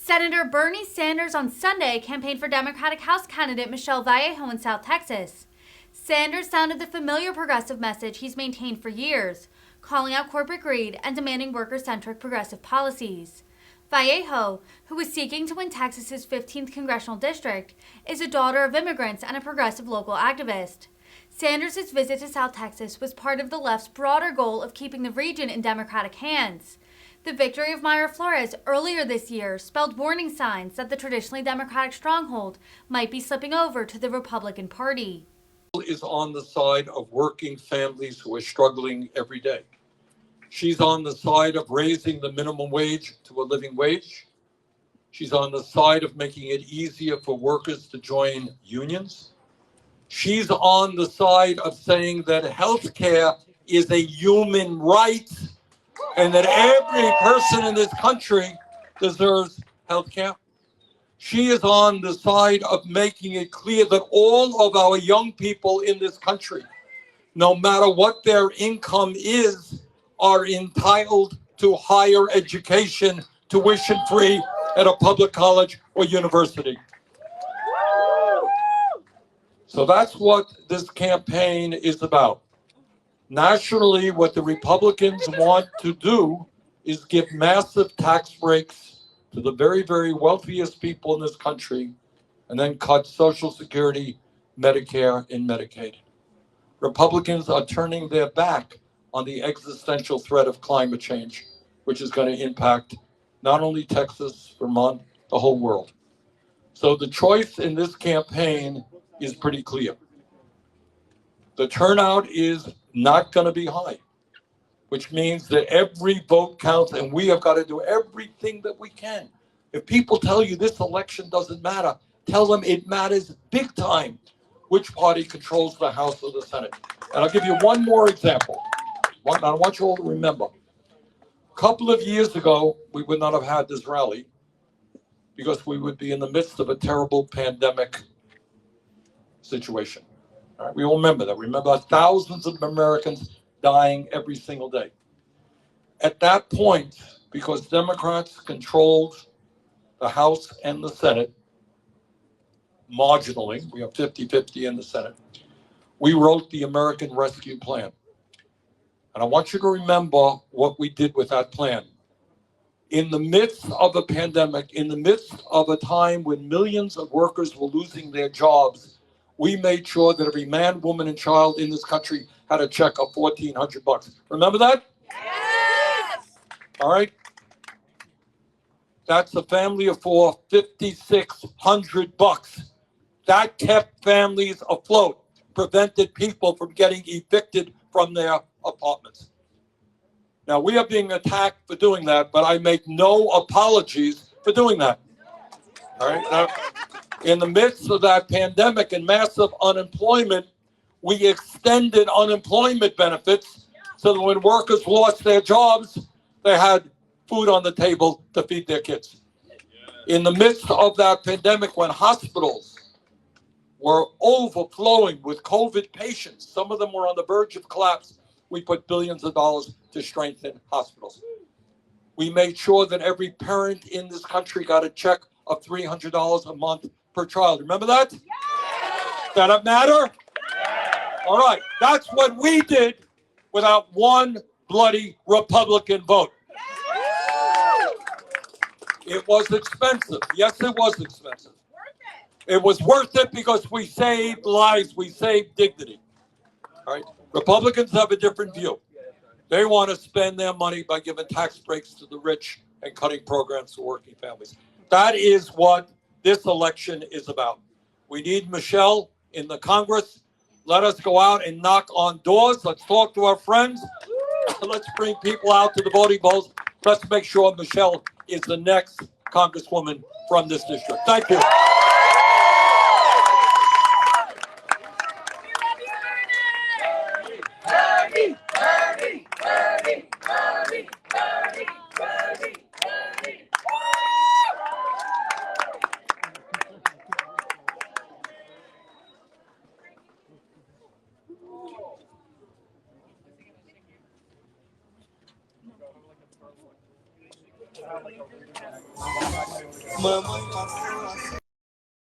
Senator Bernie Sanders on Sunday campaigned for Democratic House candidate Michelle Vallejo in South Texas. Sanders sounded the familiar progressive message he's maintained for years, calling out corporate greed and demanding worker-centric progressive policies. Vallejo, who is seeking to win Texas's 15th congressional district, is a daughter of immigrants and a progressive local activist. Sanders' visit to South Texas was part of the left's broader goal of keeping the region in Democratic hands. The victory of Mayra Flores earlier this year spelled warning signs that the traditionally Democratic stronghold might be slipping over to the Republican Party. Is on the side of working families who are struggling every day. She's on the side of raising the minimum wage to a living wage. She's on the side of making it easier for workers to join unions. She's on the side of saying that health care is a human right and that every person in this country deserves health care. She is on the side of making it clear that all of our young people in this country, no matter what their income is, are entitled to higher education, tuition-free at a public college or university. So that's what this campaign is about. Nationally, what the Republicans want to do is give massive tax breaks to the very, very wealthiest people in this country, and then cut Social Security, Medicare, and Medicaid. Republicans are turning their back on the existential threat of climate change, which is going to impact not only Texas, Vermont, the whole world. So the choice in this campaign is pretty clear. The turnout is not going to be high, which means that every vote counts, and we have got to do everything that we can. If people tell you this election doesn't matter, tell them it matters big time which party controls the House or the Senate. And I'll give you one more example. I want you all to remember. A couple of years ago, we would not have had this rally because we would be in the midst of a terrible pandemic situation. All right? We all remember that. Remember thousands of Americans dying every single day. At that point, because Democrats controlled the House and the Senate marginally, we have 50-50 in the Senate, we wrote the American Rescue Plan. And I want you to remember what we did with that plan. In the midst of a pandemic, in the midst of a time when millions of workers were losing their jobs, we made sure that every man, woman, and child in this country had a check of $1,400. Remember that? Yes! All right. That's a family of four, $5,600. That kept families afloat, prevented people from getting evicted from their apartments. Now, we are being attacked for doing that, but I make no apologies for doing that. All right. Now, in the midst of that pandemic and massive unemployment, we extended unemployment benefits so that when workers lost their jobs, they had food on the table to feed their kids. In the midst of that pandemic, when hospitals were overflowing with COVID patients, some of them were on the verge of collapse, we put billions of dollars to strengthen hospitals. We made sure that every parent in this country got a check of $300 a month per child. Remember that? Yes! Does that matter? Yes! All right. That's what we did without one bloody Republican vote. Yes! It was expensive. Yes, it was expensive. It was worth it because we saved lives. We saved dignity. All right. Republicans have a different view. They want to spend their money by giving tax breaks to the rich and cutting programs for working families. That is what this election is about. We need Michelle in the Congress. Let us go out and knock on doors. Let's talk to our friends. Let's bring people out to the voting polls. Let's make sure Michelle is the next Congresswoman from this district. Thank you. เมื่อไม่พัก